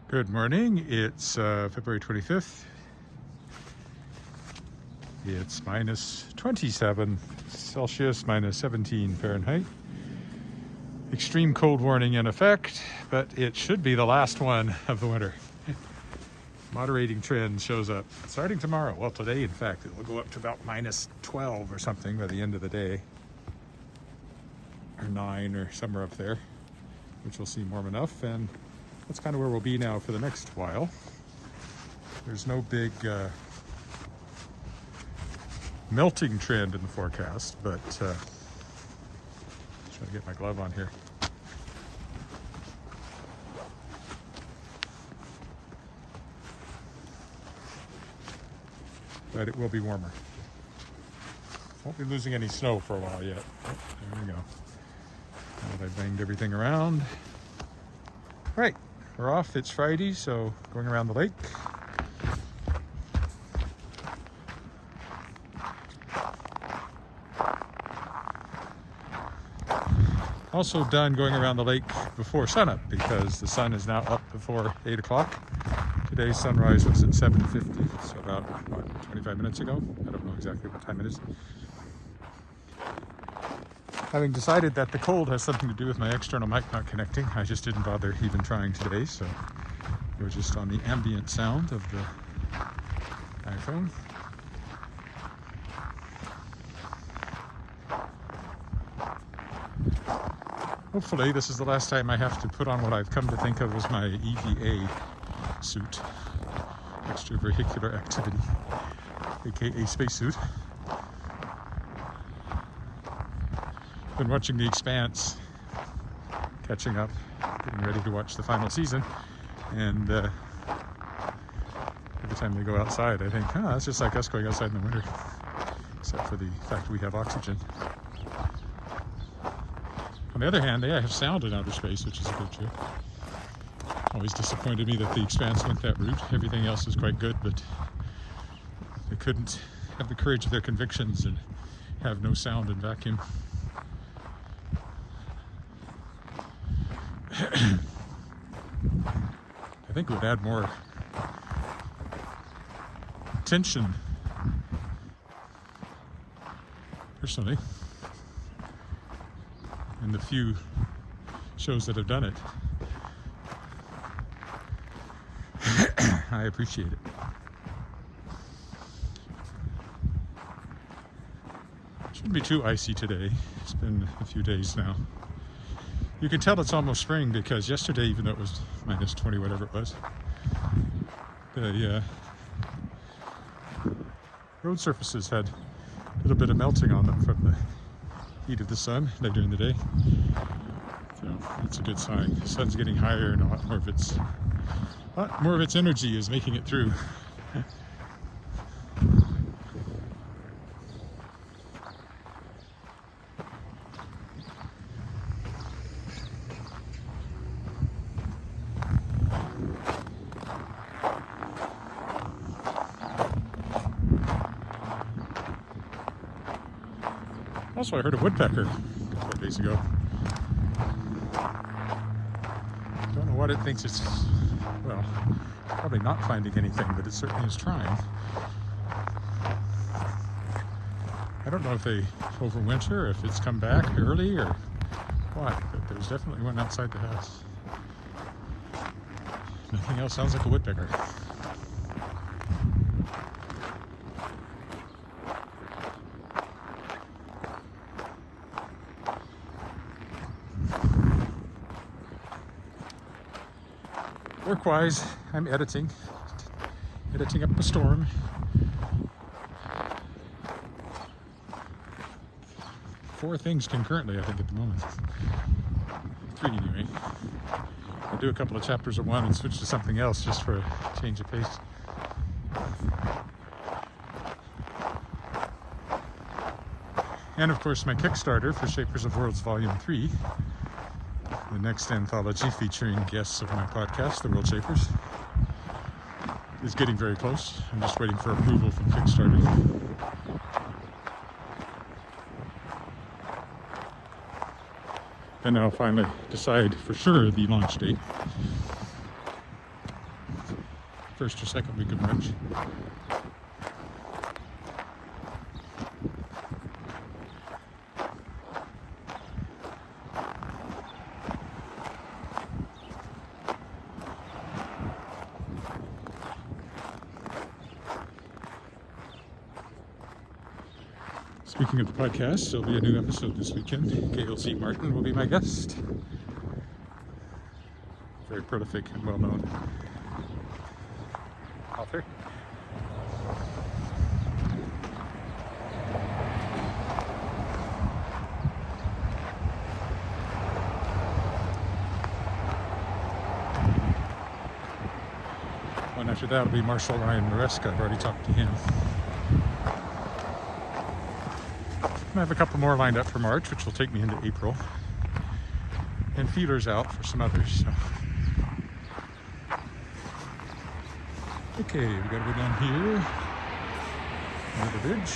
Good morning. It's February 25th. It's minus 27 Celsius, minus 17 Fahrenheit. Extreme cold warning in effect, but it should be the last one of the winter. Moderating trend shows up starting tomorrow. Well, today, in fact, it will go up to about minus 12 or something by the end of the day. Or 9 or somewhere up there, which will seem warm enough. And that's kind of where we'll be now for the next while. There's no big melting trend in the forecast, but try to get my glove on here. But it will be warmer. Won't be losing any snow for a while yet. Oh, there we go. Now that I banged everything around. Right, we're off. It's Friday, so going around the lake. Also done going around the lake before sunup because the sun is now up before 8 o'clock. Today's sunrise was at 7:50, so about 25 minutes ago. I don't know exactly what time it is. Having decided that the cold has something to do with my external mic not connecting, I just didn't bother even trying today, so we're just on the ambient sound of the iPhone. Hopefully this is the last time I have to put on what I've come to think of as my EVA suit, extravehicular activity, aka spacesuit. Been watching The Expanse, catching up, getting ready to watch the final season, and every time they go outside I think, that's just like us going outside in the winter, except for the fact we have oxygen. On the other hand, they have sound in outer space, which is a good trip. Always disappointed me that The Expanse went that route. Everything else is quite good, but they couldn't have the courage of their convictions and have no sound in vacuum. I think it would add more tension, personally, in the few shows that have done it. I appreciate it. Shouldn't be too icy today. It's been a few days now. You can tell it's almost spring because yesterday, even though it was minus 20, whatever it was, the road surfaces had a little bit of melting on them from the heat of the sun later in the day. So that's a good sign. The sun's getting higher and a lot more of its energy is making it through. Also, I heard a woodpecker a couple of days ago. Don't know what it thinks it's, well, probably not finding anything, but it certainly is trying. I don't know if they overwinter, or if it's come back early, or what, but there's definitely one outside the house. Nothing else sounds like a woodpecker. Work-wise, I'm editing up a storm. 4 things concurrently, I think, at the moment. 3 anyway. I'll do a couple of chapters of one and switch to something else just for a change of pace. And of course my Kickstarter for Shapers of Worlds Volume 3. The next anthology featuring guests of my podcast, The World Shapers, is getting very close. I'm just waiting for approval from Kickstarter. Then I'll finally decide for sure the launch date. first or second week of March. Speaking of the podcast, there'll be a new episode this weekend. Gail C. Martin will be my guest. Very prolific and well-known author. And after that will be Marshall Ryan Maresca. I've already talked to him. I have a couple more lined up for March, which will take me into April. And feelers out for some others. So. Okay, we gotta go down here. Under the bridge.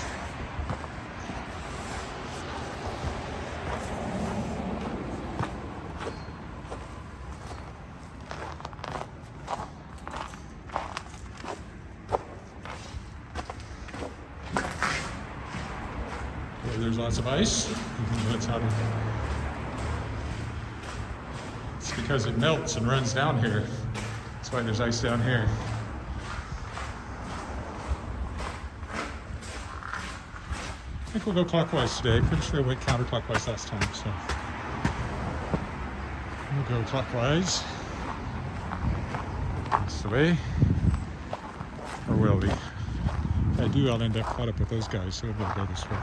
There's lots of ice, even though it's out of. It's because it melts and runs down here. That's why there's ice down here. I think we'll go clockwise today. Pretty sure I went counterclockwise last time, so we'll go clockwise. That's the way. Or will we? If I do, I'll end up caught up with those guys, so we'll go this way.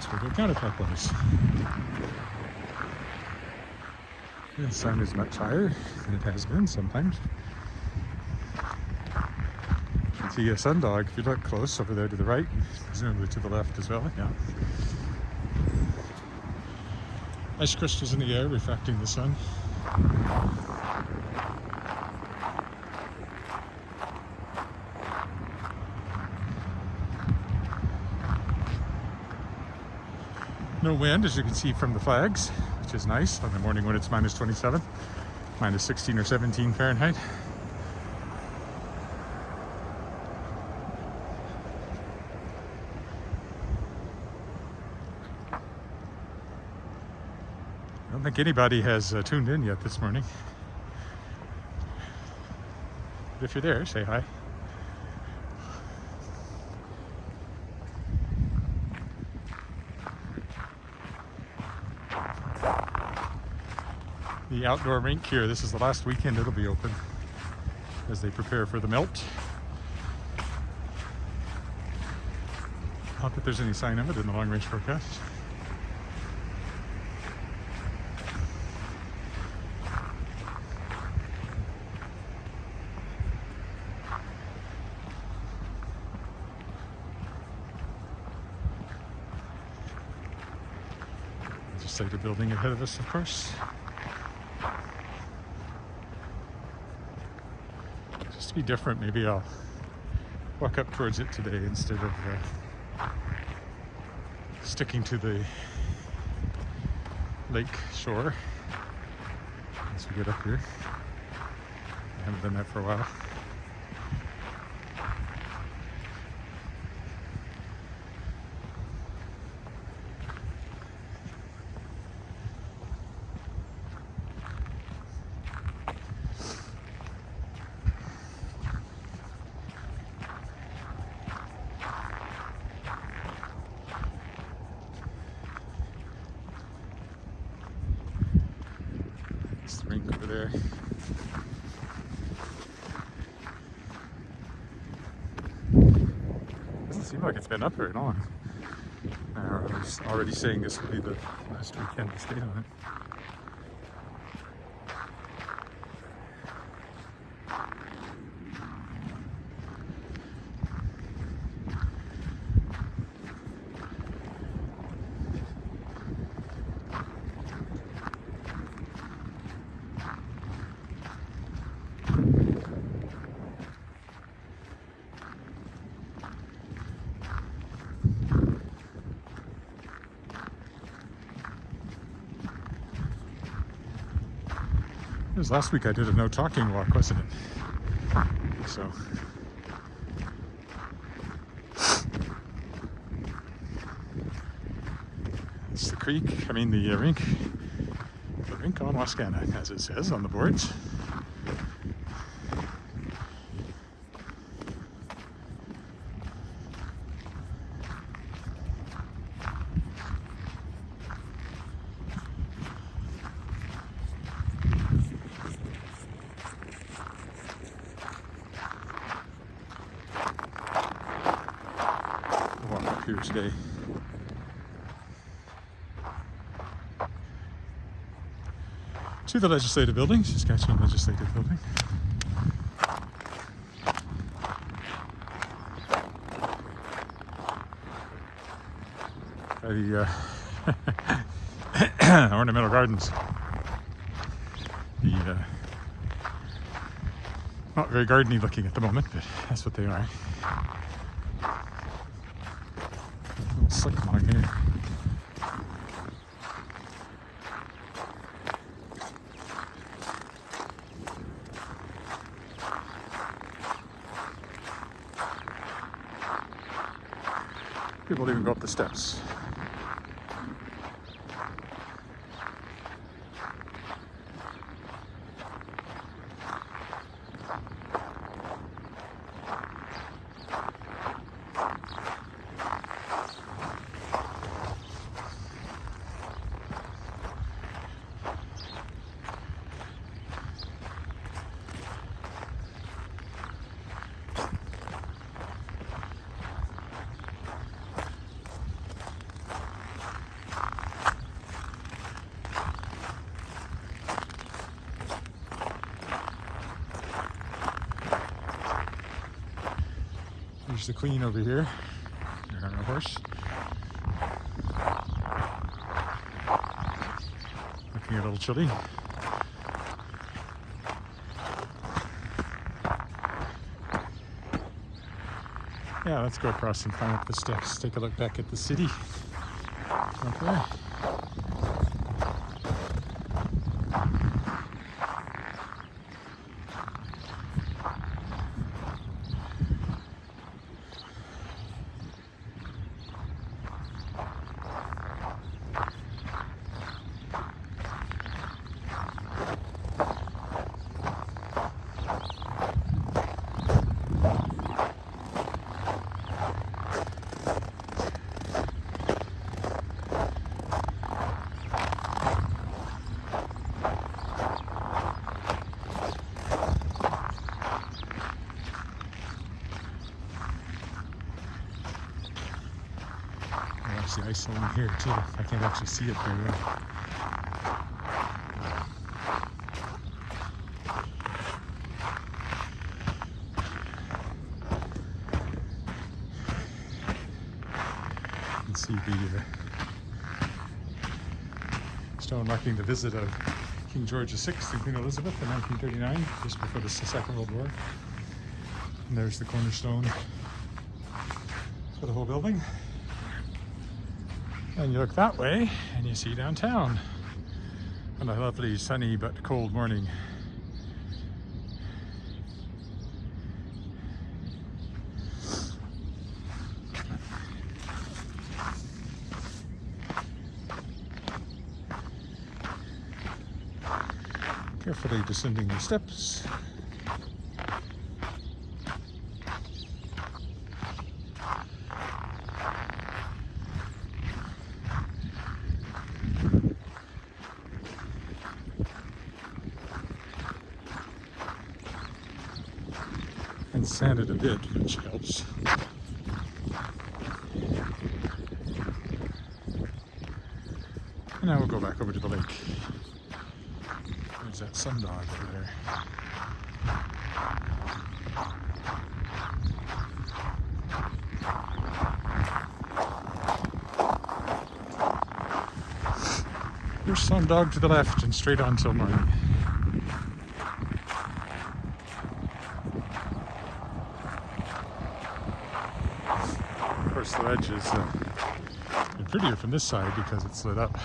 So we'll go counterclockwise. The sun is much higher than it has been sometimes. You can see a sundog if you look close over there to the right, presumably to the left as well. Yeah. Ice crystals in the air refracting the sun. No wind, as you can see from the flags, which is nice on the morning when it's minus 27, minus 16 or 17 Fahrenheit. I don't think anybody has tuned in yet this morning. But if you're there, say hi. The outdoor rink here, this is the last weekend it'll be open as they prepare for the melt. Not that there's any sign of it in the long range forecast. Just like the building ahead of us, of course. To be different, maybe I'll walk up towards it today instead of sticking to the lake shore as we get up here. I haven't done that for a while. Rink over there. Doesn't seem like it's been up very long. I was already saying this would be the last weekend to stay on it. was last week I did a no talking walk, wasn't it? So it's the creek, I mean the rink on Wascana, as it says on the boards. Walk up here today. To the Legislative Building, Saskatchewan Legislative Building. By the ornamental gardens. The not very gardeny looking at the moment, but that's what they are. Little sycamore here. People even go up the steps. There's the Queen over here, on her horse. Looking a little chilly. Yeah, let's go across and climb up the steps. Take a look back at the city. Up there. The ice along here too. I can't actually see it very well. You can see the stone marking the visit of King George VI and Queen Elizabeth in 1939, just before the Second World War. And there's the cornerstone for the whole building. And you look that way and you see downtown on a lovely sunny but cold morning. Carefully descending the steps. And sanded a bit, which helps. And now we'll go back over to the lake. There's that sundog over there. There's sundog to the left and straight on till morning. Of course, the ledge is prettier from this side because it's lit up.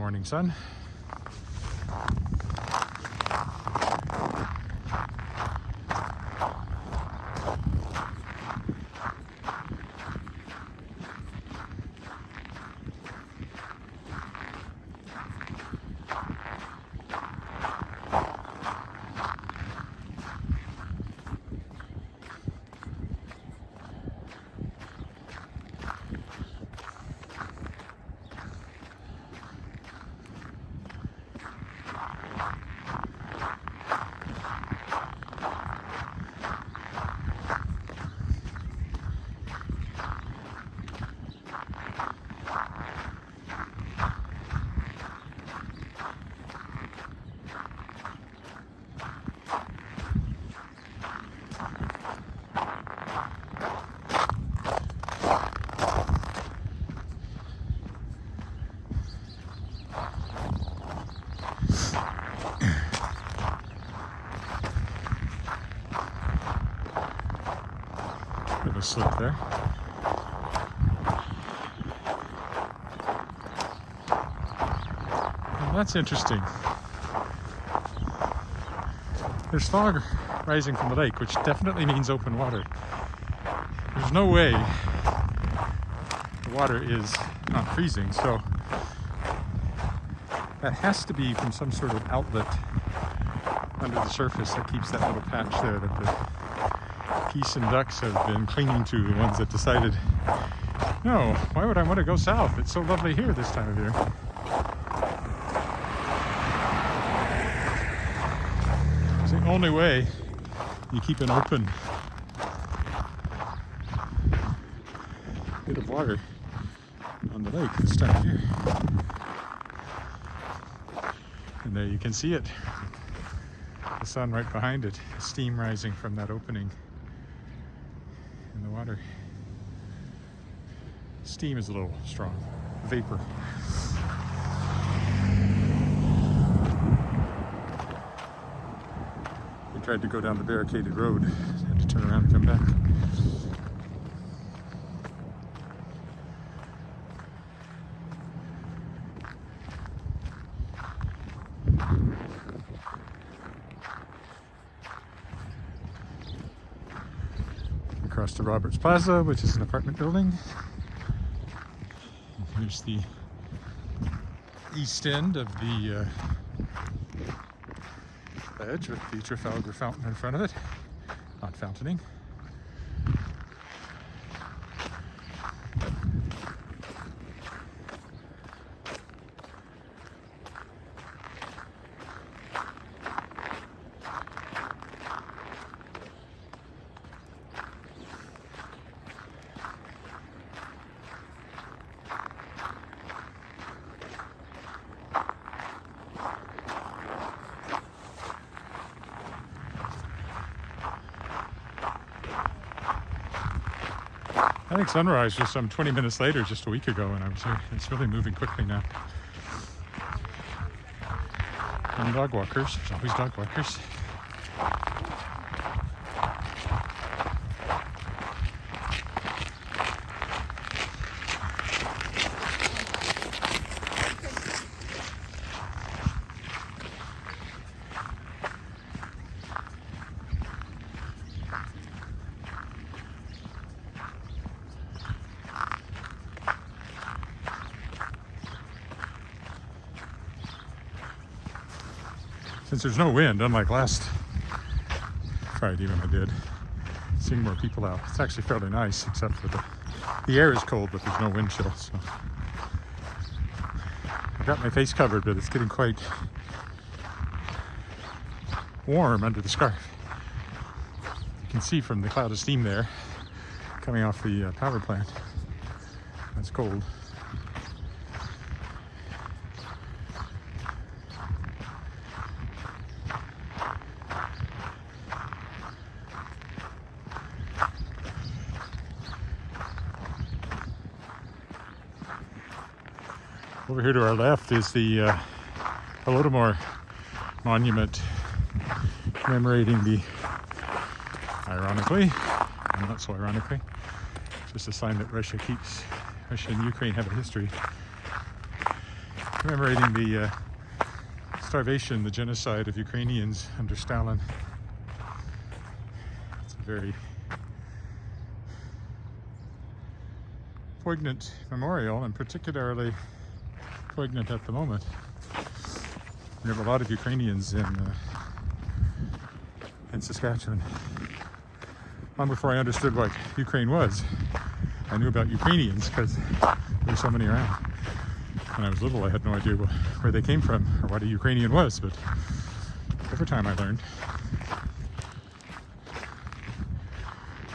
morning sun. Bit of a slip there. And that's interesting. There's fog rising from the lake, which definitely means open water. There's no way the water is not freezing, so that has to be from some sort of outlet under the surface that keeps that little patch there that the geese and ducks have been clinging to, the ones that decided, no, why would I want to go south? It's so lovely here this time of year. It's the only way you keep an open bit of water on the lake this time of year. And there you can see it. The sun right behind it, steam rising from that opening in the water. Steam is a little strong, vapor. We tried to go down the barricaded road, had to turn around and come back. Across to Roberts Plaza, which is an apartment building. And here's the east end of the ledge with the Trafalgar Fountain in front of it. Not fountaining. I think sunrise was some 20 minutes later just a week ago when I was here. It's really moving quickly now. And dog walkers, there's always dog walkers. Since there's no wind, unlike last Friday when I did, seeing more people out. It's actually fairly nice, except for the air is cold, but there's no wind chill. So I've got my face covered, but it's getting quite warm under the scarf. You can see from the cloud of steam there coming off the power plant. That's cold. Over here to our left is the Holodomor monument commemorating the, ironically, and not so ironically, just a sign that Russia and Ukraine have a history. commemorating the starvation, the genocide of Ukrainians under Stalin. It's a very poignant memorial, and particularly poignant at the moment. We have a lot of Ukrainians in Saskatchewan. Long before I understood what Ukraine was, I knew about Ukrainians because there were so many around. When I was little, I had no idea where they came from or what a Ukrainian was, but over time I learned.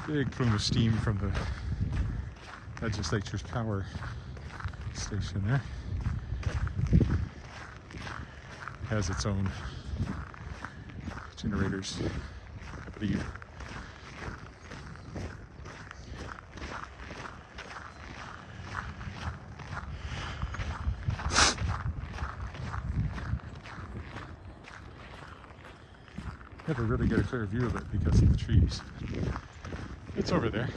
Big plume of steam from the legislature's power station there. Has its own generators, I believe. Never really get a clear view of it because of the trees. It's over there.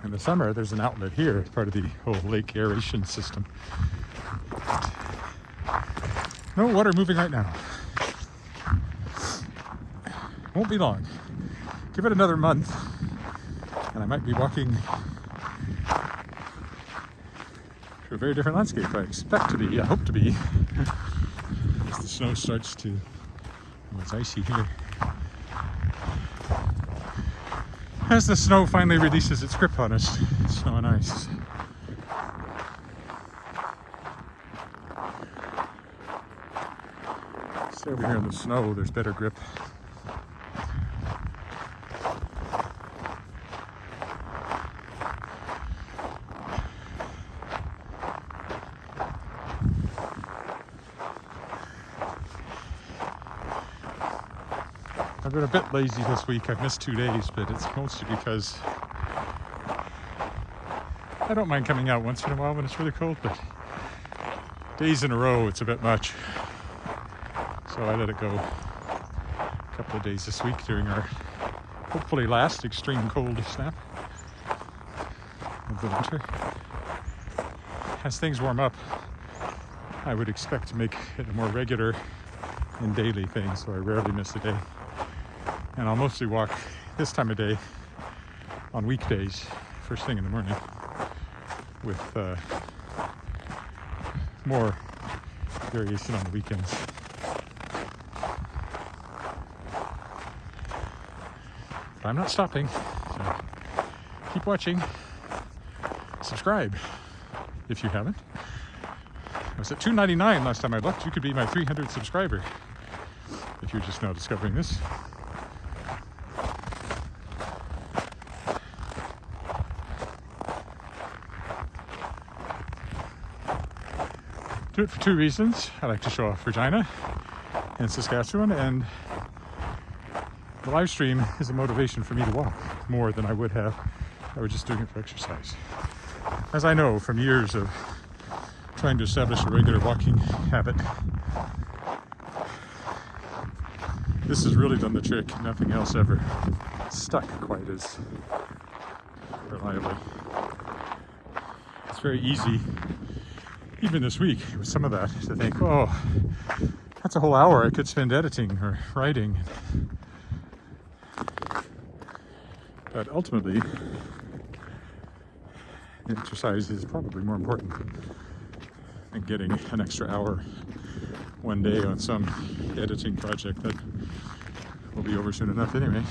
In the summer, there's an outlet here. It's part of the whole lake aeration system. No water moving right now. Won't be long. Give it another month, and I might be walking to a very different landscape. I expect to be, I hope to be, as the snow starts to, oh, it's icy here. As the snow finally releases its grip on us, snow and ice. Stay over here in the snow, there's better grip. I've been a bit lazy this week. I've missed 2 days, but it's mostly because I don't mind coming out once in a while when it's really cold, but days in a row it's a bit much. So I let it go a couple of days this week during our hopefully last extreme cold snap of the winter. As things warm up, I would expect to make it a more regular and daily thing, so I rarely miss a day. And I'll mostly walk this time of day on weekdays, first thing in the morning, with more variation on the weekends. But I'm not stopping, so keep watching. Subscribe if you haven't. I was at $2.99 last time I looked. You could be my 300th subscriber if you're just now discovering this. Do it for 2 reasons. I like to show off Regina and Saskatchewan, and the live stream is a motivation for me to walk more than I would have if I were just doing it for exercise. As I know from years of trying to establish a regular walking habit, this has really done the trick. Nothing else ever stuck quite as reliably. It's very easy, even this week, with some of that, to think, oh, that's a whole hour I could spend editing or writing. But ultimately, the exercise is probably more important than getting an extra hour one day on some editing project that will be over soon enough anyway.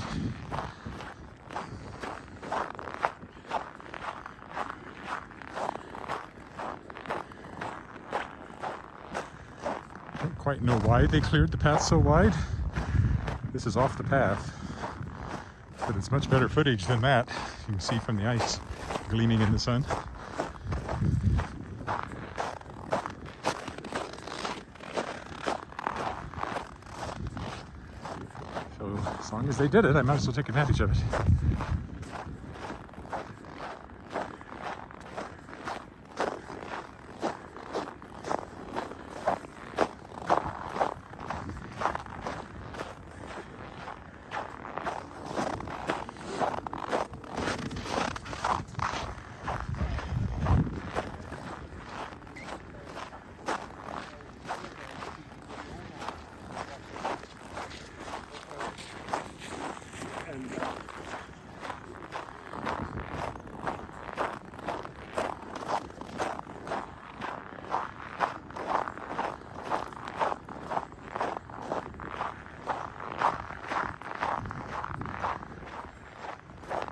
I don't quite know why they cleared the path so wide. This is off the path, but it's much better footage than that. You can see from the ice gleaming in the sun. As long as they did it, I might as well take advantage of it.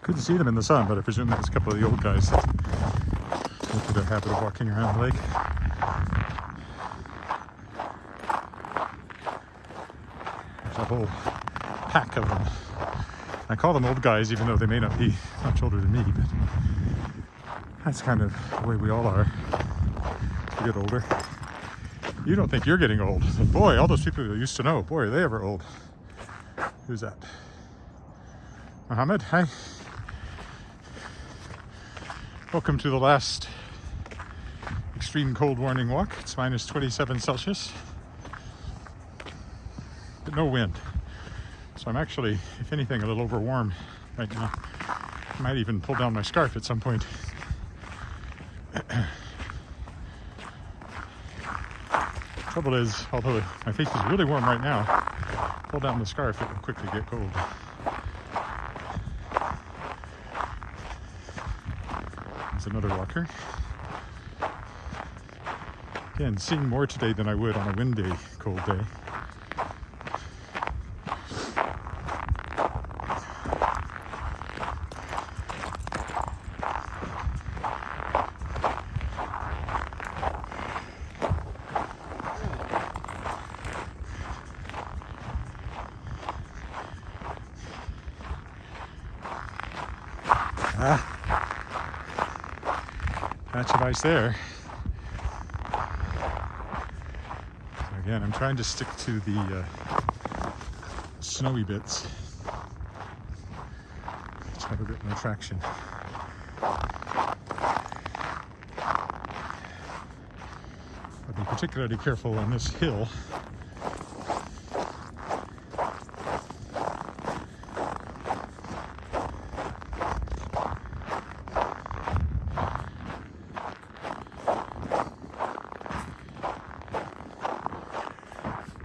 Couldn't see them in the sun, but I presume there's a couple of the old guys that into their habit of walking around the lake. There's a whole pack of them. I call them old guys, even though they may not be much older than me, but that's kind of the way we all are as we get older. You don't think you're getting old, but boy, all those people you used to know, boy, are they ever old. Who's that? Mohammed, hi. Welcome to the last extreme cold warning walk. It's minus 27 Celsius, but no wind. So I'm actually, if anything, a little overwarmed right now. I might even pull down my scarf at some point. Trouble is, although my face is really warm right now, pull down the scarf, it will quickly get cold. There's another walker. Again, seeing more today than I would on a windy, cold day. Patch of ice there. So again, I'm trying to stick to the snowy bits, which have a bit more traction. I'll be particularly careful on this hill.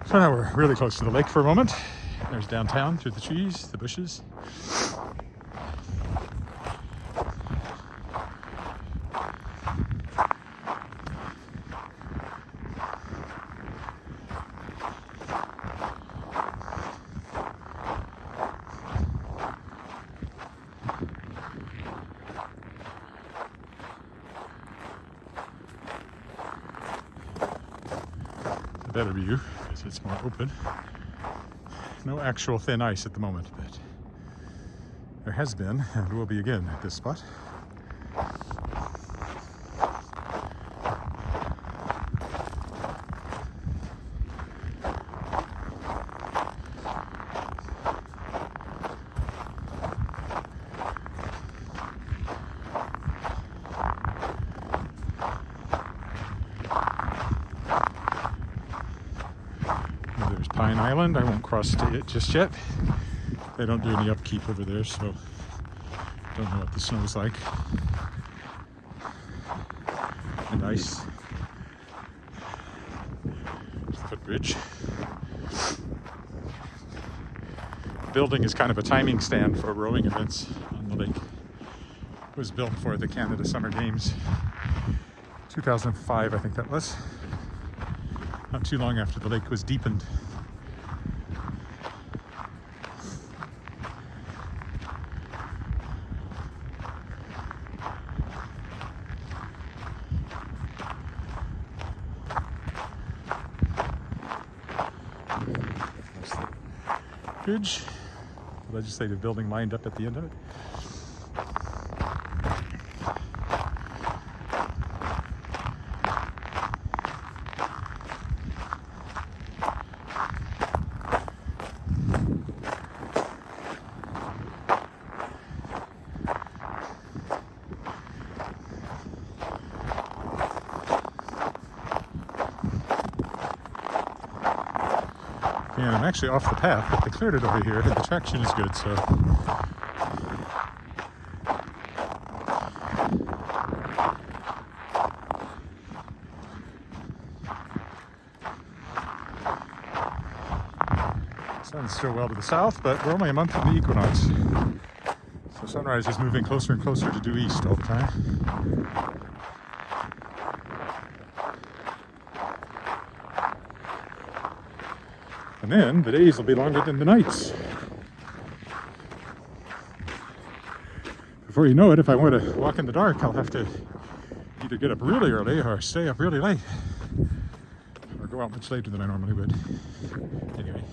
So now we're really close to the lake for a moment. There's downtown through the trees, the bushes. It's a better view. It's more open. No actual thin ice at the moment, but there has been and will be again at this spot. Pine Island. I won't cross to it just yet. They don't do any upkeep over there, so don't know what the snow's like. And ice. Footbridge. The building is kind of a timing stand for rowing events on the lake. It was built for the Canada Summer Games 2005, I think that was. Not too long after the lake was deepened. Bridge, the legislative building lined up at the end of it. I'm actually off the path, but they cleared it over here. The traction is good, so. Sun's still well to the south, but we're only a month from the equinox. So sunrise is moving closer and closer to due east all the time. And then the days will be longer than the nights. Before you know it, if I want to walk in the dark, I'll have to either get up really early or stay up really late. Or go out much later than I normally would. Anyway.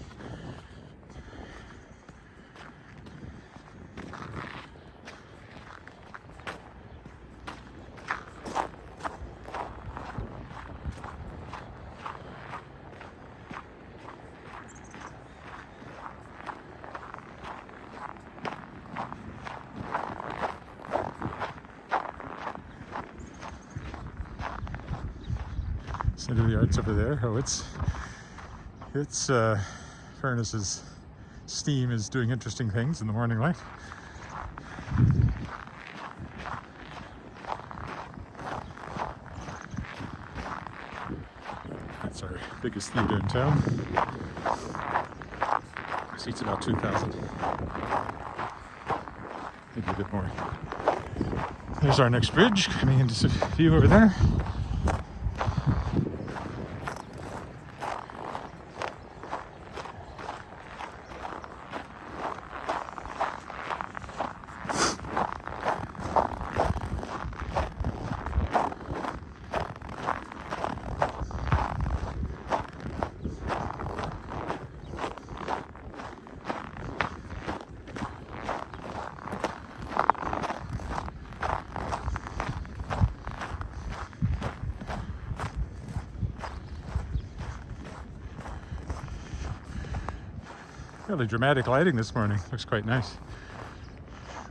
Into the arts over there. Oh, its furnace's steam is doing interesting things in the morning light. That's our biggest theater in town. Seats about 2,000. Maybe a bit more. There's our next bridge coming into view over there. Really dramatic lighting this morning. Looks quite nice.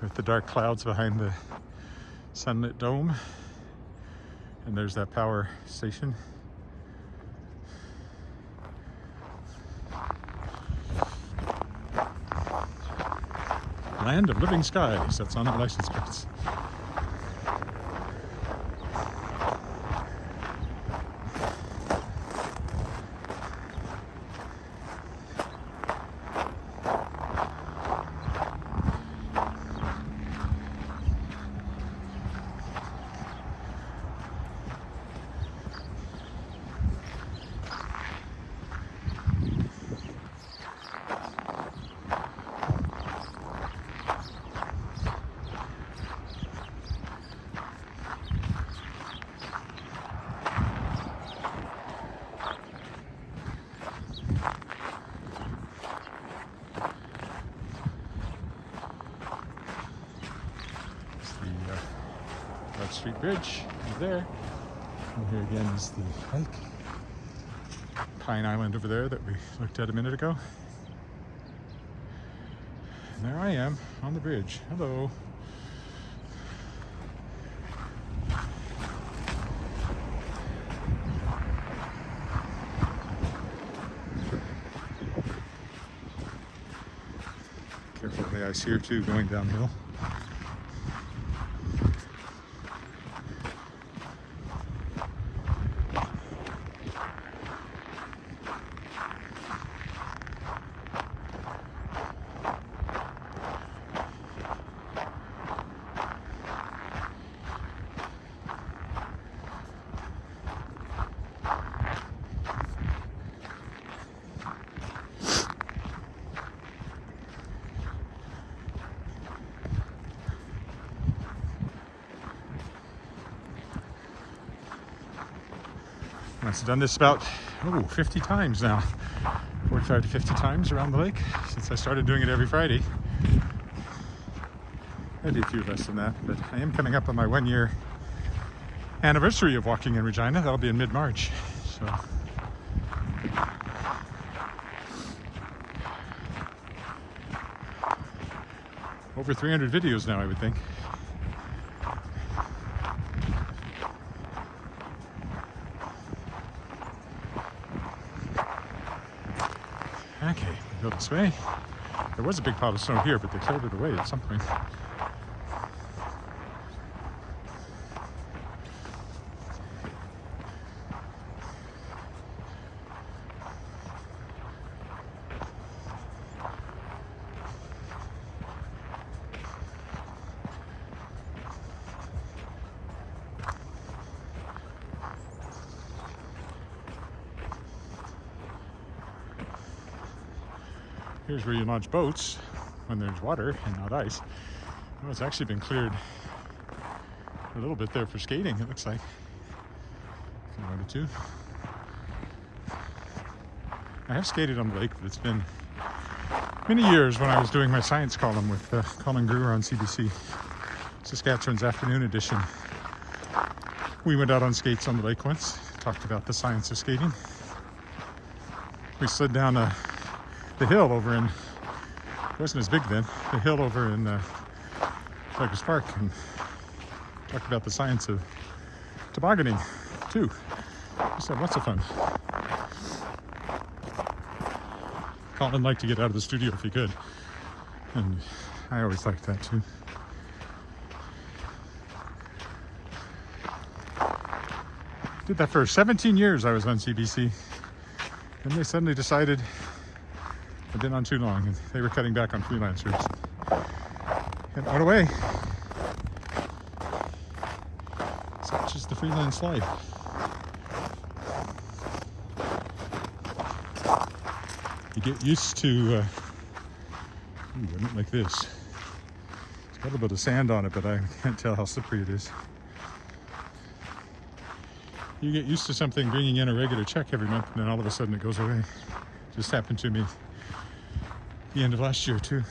With the dark clouds behind the sunlit dome. And there's that power station. Land of Living Skies. That's on our license plates. Street Bridge over there. And here again is the lake. Pine Island over there that we looked at a minute ago. And there I am on the bridge. Hello. Careful of the ice here too, going downhill. I've done this about 50 times now, 45 to 50 times around the lake since I started doing it every Friday. Maybe a few less than that, but I am coming up on my 1-year anniversary of walking in Regina. That'll be in mid-March. So over 300 videos now, I would think. Okay. Go this way. There was a big pile of snow here, but they cleared it away at some point. Here's where you launch boats when there's water and not ice. Oh, it's actually been cleared a little bit there for skating, it looks like. If you wanted to. I have skated on the lake, but it's been many years when I was doing my science column with Colin Greer on CBC, Saskatchewan's afternoon edition. We went out on skates on the lake once, talked about the science of skating. We slid down the hill over in, it wasn't as big then, the hill over in Tigers Park, and talked about the science of tobogganing too. Just had lots of fun. Colin liked to get out of the studio if he could, and I always liked that too. Did that for 17 years. I was on CBC, and they suddenly decided I'd been on too long, and they were cutting back on freelancers. And out away. Such is the freelance life. You get used to, I don't like this. It's got a little bit of sand on it, but I can't tell how slippery it is. You get used to something bringing in a regular check every month, and then all of a sudden it goes away. Just happened to me the end of last year too.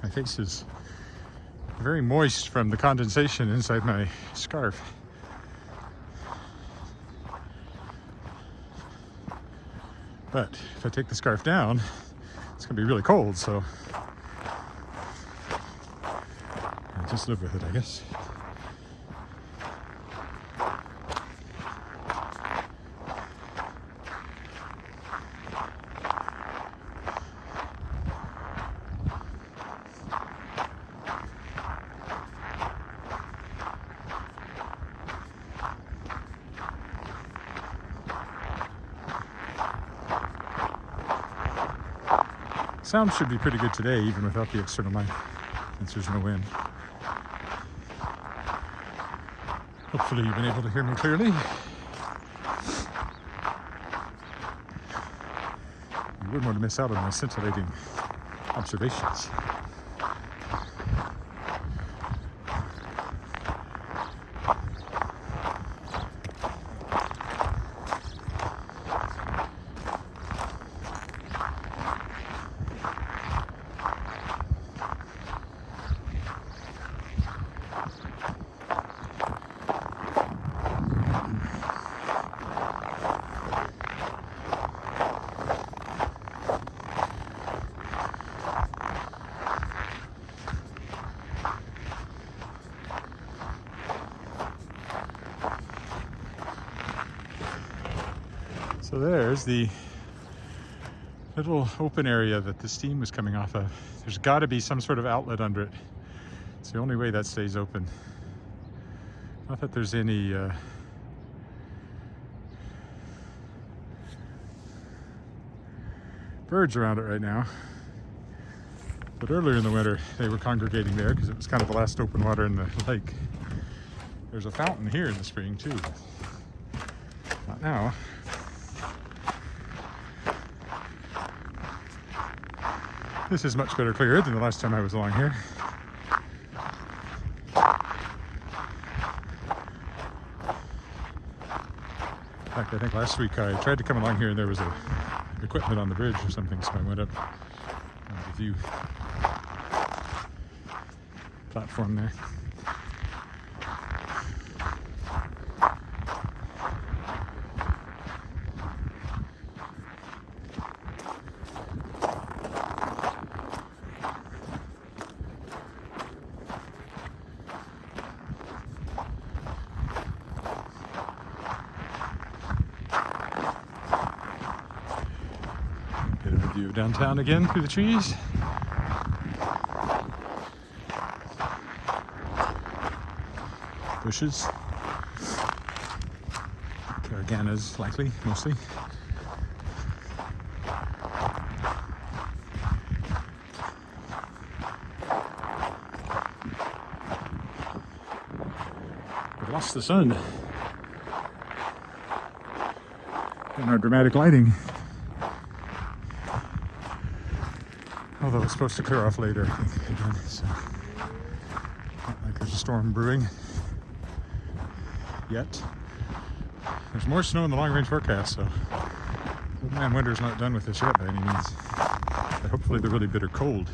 My face is very moist from the condensation inside my scarf. But if I take the scarf down, it's going to be really cold, so I'll just live with it, I guess. Sound should be pretty good today, even without the external mic, since there's no wind. Hopefully you've been able to hear me clearly. You wouldn't want to miss out on my scintillating observations. So there's the little open area that the steam was coming off of. There's got to be some sort of outlet under it. It's the only way that stays open. Not that there's any birds around it right now. But earlier in the winter, they were congregating there because it was kind of the last open water in the lake. There's a fountain here in the spring too. Not now. This is much better cleared than the last time I was along here. In fact, I think last week I tried to come along here and there was equipment on the bridge or something, so I went up on the view platform there. Bit of a view of downtown again through the trees. Bushes. Caraganas, likely, mostly. We've lost the sun in our dramatic lighting. Although it's supposed to clear off later, I think, again, so not like there's a storm brewing yet. There's more snow in the long-range forecast, so old man winter's not done with this yet by any means. But hopefully the really bitter cold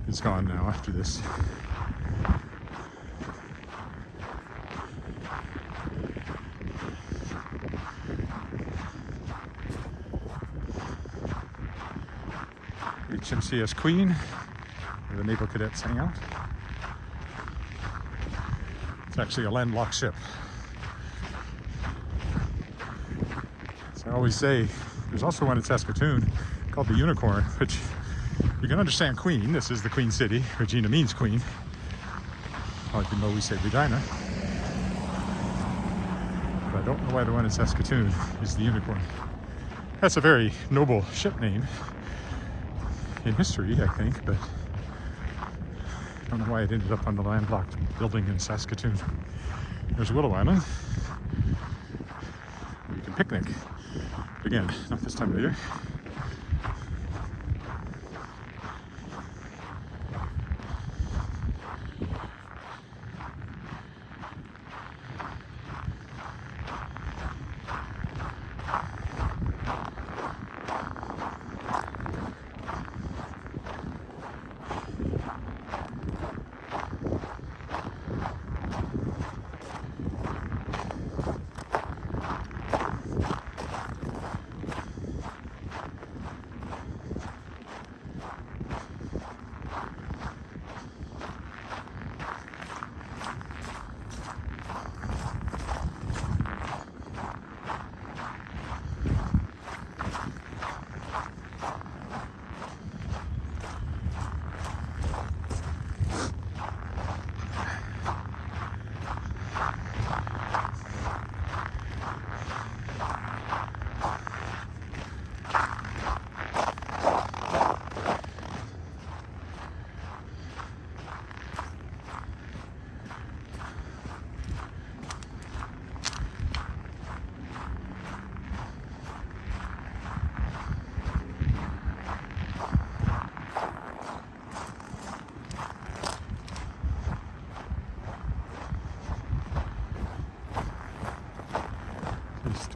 is gone now after this. HMCS Queen, where the naval cadets hang out. It's actually a landlocked ship. As I always say, there's also one in Saskatoon called the Unicorn, which you can understand Queen. This is the Queen City. Regina means Queen. Even though we say Regina. But I don't know why the one in Saskatoon is the Unicorn. That's a very noble ship name in history, I think, but I don't know why it ended up on the landlocked building in Saskatoon. There's Willow Island, where you can picnic. But again, not this time of year.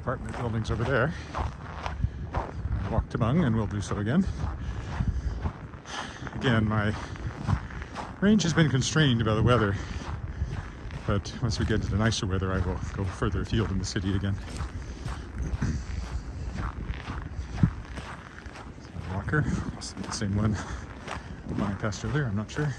Apartment buildings over there. I walked among and will do so again. Again, my range has been constrained by the weather, but once we get to the nicer weather, I will go further afield in the city again. Walker, possibly the same one I passed earlier, I'm not sure.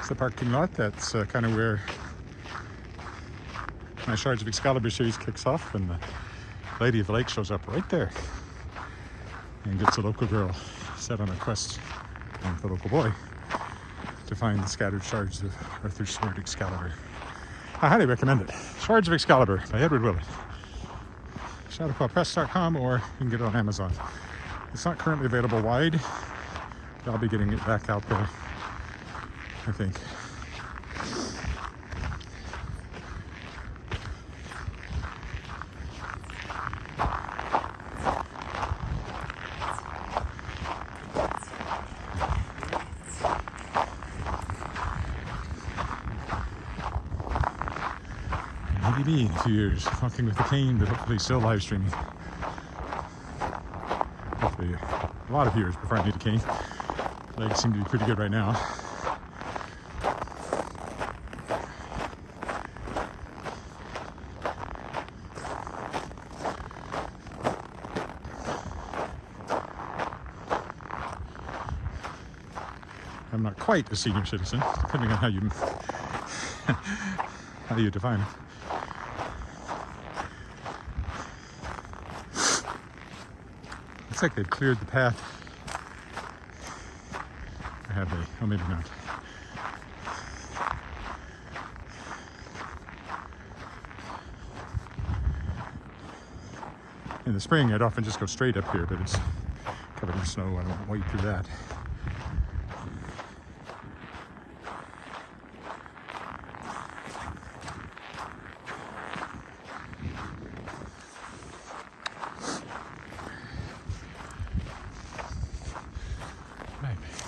the parking lot. That's kind of where my Shards of Excalibur series kicks off, and the Lady of the Lake shows up right there and gets a local girl set on a quest with the local boy to find the scattered shards of Arthur's sword Excalibur. I highly recommend it. Shards of Excalibur by Edward Willett. ShadowClawPress.com, or you can get it on Amazon. It's not currently available wide, but I'll be getting it back out there, I think. Maybe me in a few years, walking with a cane, but hopefully still live streaming. Hopefully a lot of years before I need a cane. Legs seem to be pretty good right now. I'm not quite a senior citizen, depending on how you define it. Looks like they've cleared the path. Or have they? Oh, maybe not. In the spring, I'd often just go straight up here, but it's covered in snow. I don't wade through that.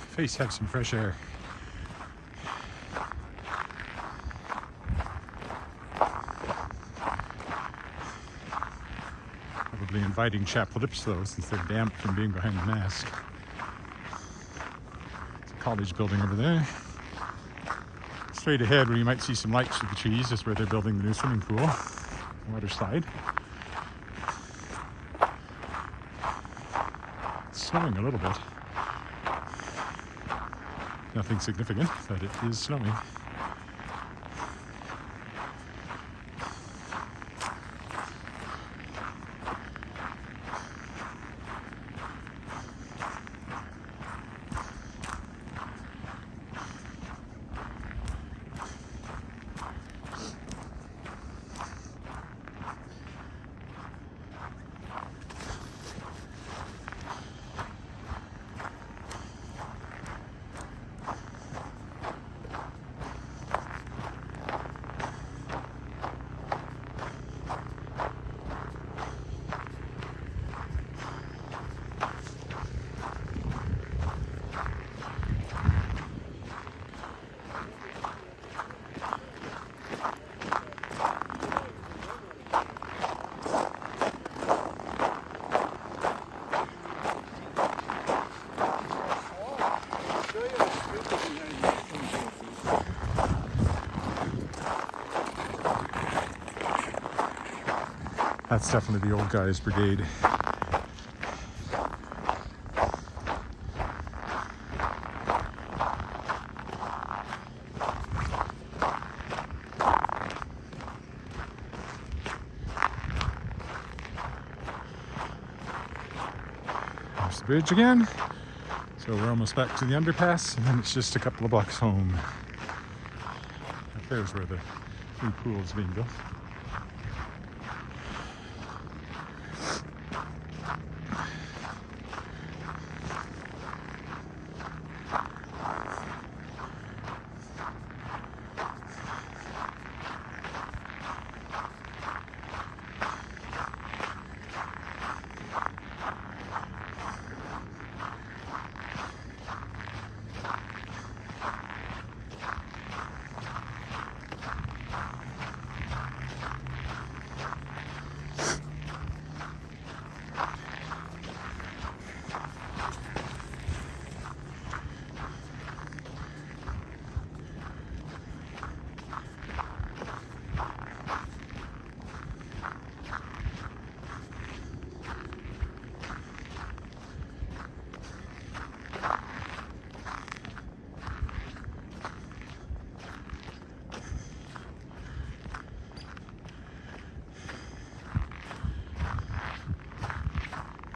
Face have some fresh air. Probably inviting chapped lips though, since they're damp from being behind the mask. It's a college building over there. Straight ahead, where you might see some lights with the trees, is where they're building the new swimming pool, water slide. It's snowing a little bit. Nothing significant, but it is snowing. That's definitely the old guys' brigade. There's the bridge again. So we're almost back to the underpass, and then it's just a couple of blocks home. Up there's where the new pool is being built.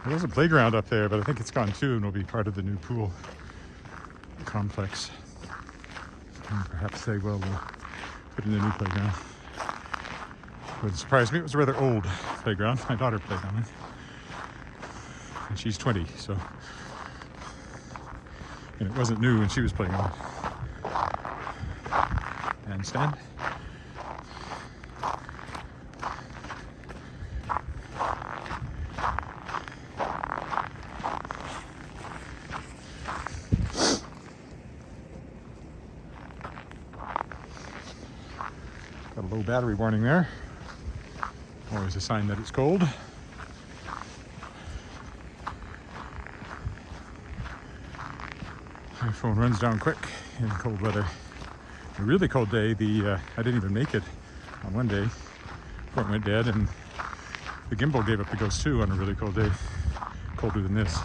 There was a playground up there, but I think it's gone too and will be part of the new pool complex. And perhaps they will put in a new playground. It would surprise me. It was a rather old playground. My daughter played on it. And she's 20, so. And it wasn't new when she was playing on it. Bandstand. Got a low battery warning there. Always a sign that it's cold. My phone runs down quick in cold weather. A really cold day, I didn't even make it on one day before it went dead, and the gimbal gave up the ghost too on a really cold day. Colder than this.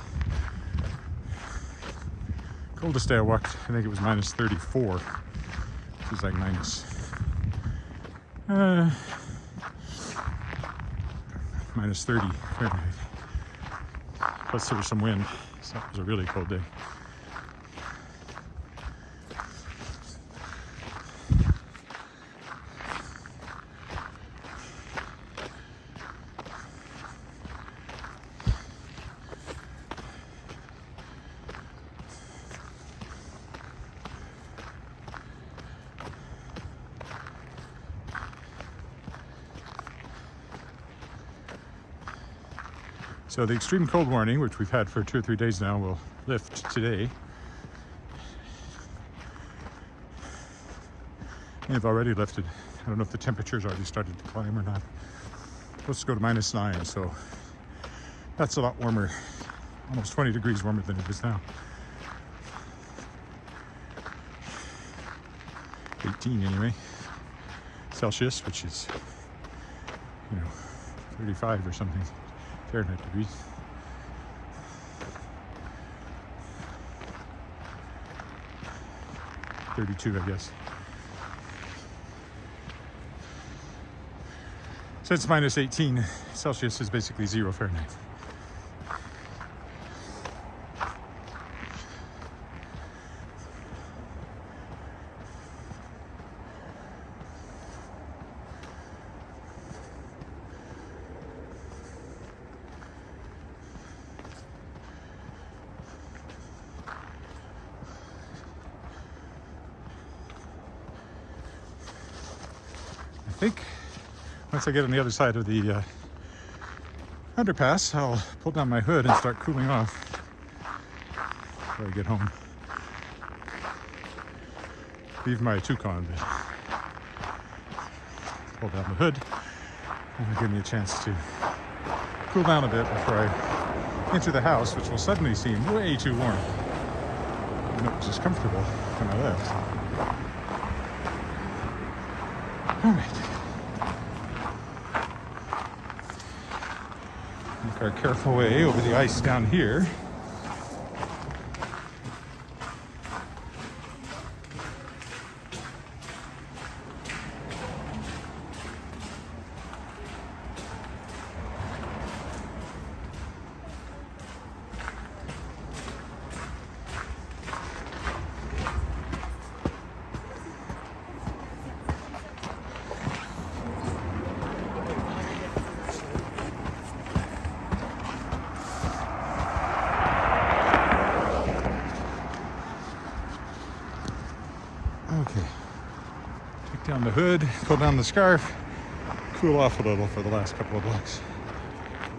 Coldest day I walked, I think it was minus 34. Which is like minus 30 Fahrenheit. Plus there was some wind, so it was a really cold day. So the extreme cold warning, which we've had for 2 or 3 days now, will lift today. They've already lifted. I don't know if the temperature's already started to climb or not. It's supposed to go to minus 9, so that's a lot warmer. Almost 20 degrees warmer than it is now. 18 anyway. Celsius, which is, 35 or something. Fahrenheit degrees. .32, I guess. So it's minus 18. Celsius is basically 0 Fahrenheit. I think once I get on the other side of the underpass, I'll pull down my hood and start cooling off before I get home. Leave my toque on, but pull down the hood and it'll give me a chance to cool down a bit before I enter the house, which will suddenly seem way too warm. Even though it was just comfortable when I left. All right. Make our careful way over the ice down here. Okay, take down the hood, pull down the scarf, cool off a little for the last couple of blocks.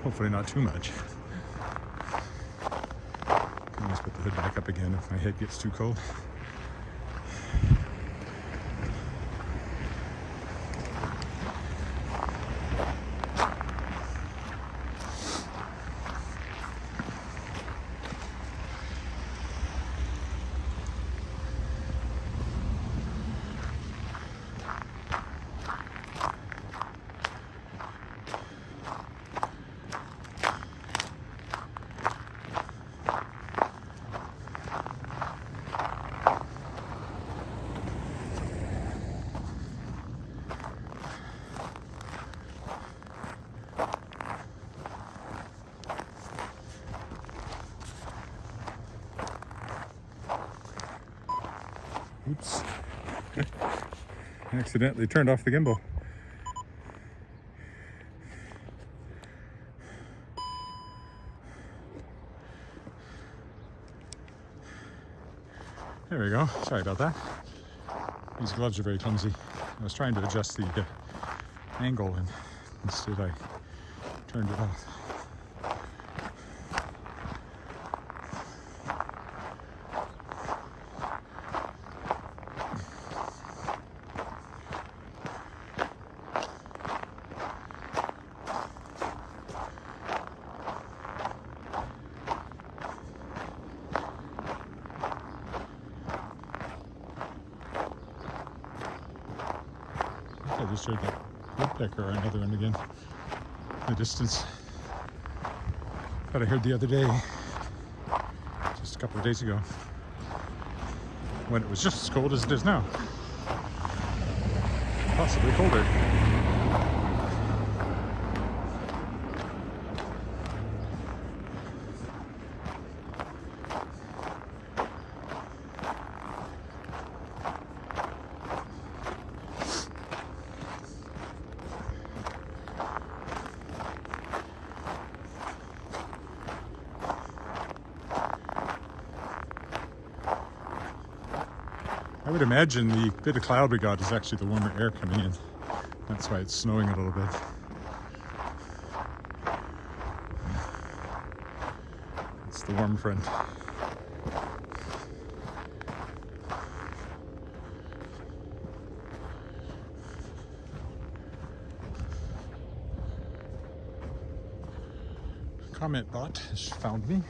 Hopefully not too much. Can just put the hood back up again if my head gets too cold. Oops. Accidentally turned off the gimbal. There we go. Sorry about that. These gloves are very clumsy. I was trying to adjust the angle and instead I turned it off. I just heard that woodpecker or another one again in the distance that I heard the other day, just a couple of days ago, when it was just as cold as it is now, possibly colder. I would imagine the bit of cloud we got is actually the warmer air coming in. That's why it's snowing a little bit. It's the warm front. Comment bot has found me.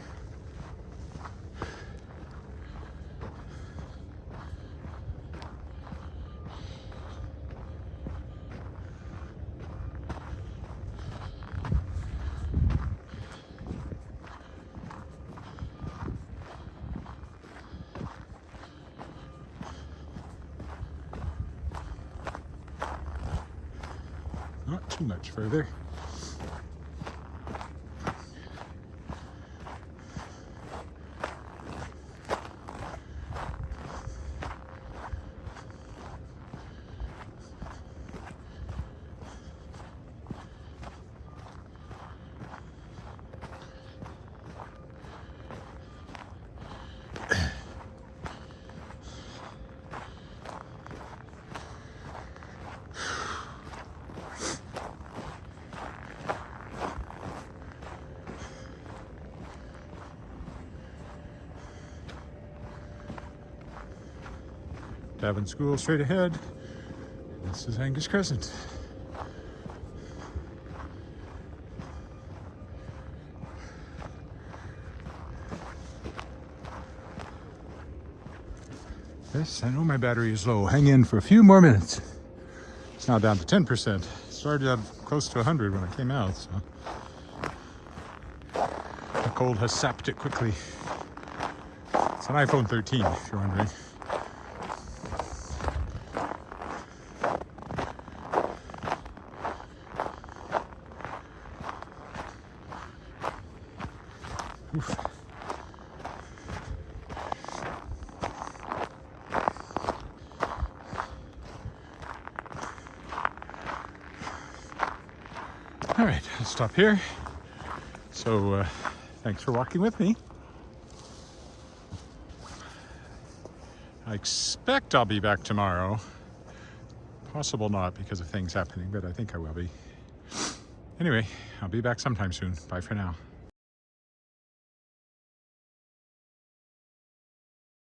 Not too much further. Davin School straight ahead. This is Angus Crescent. Yes, I know my battery is low. Hang in for a few more minutes. It's now down to 10%. Started out close to 100 when I came out, so the cold has sapped it quickly. It's an iPhone 13, if you're wondering. Oof. All right, I'll stop here. So thanks for walking with me. I expect I'll be back tomorrow. Possible not because of things happening, but I think I will be. Anyway, I'll be back sometime soon. Bye for now.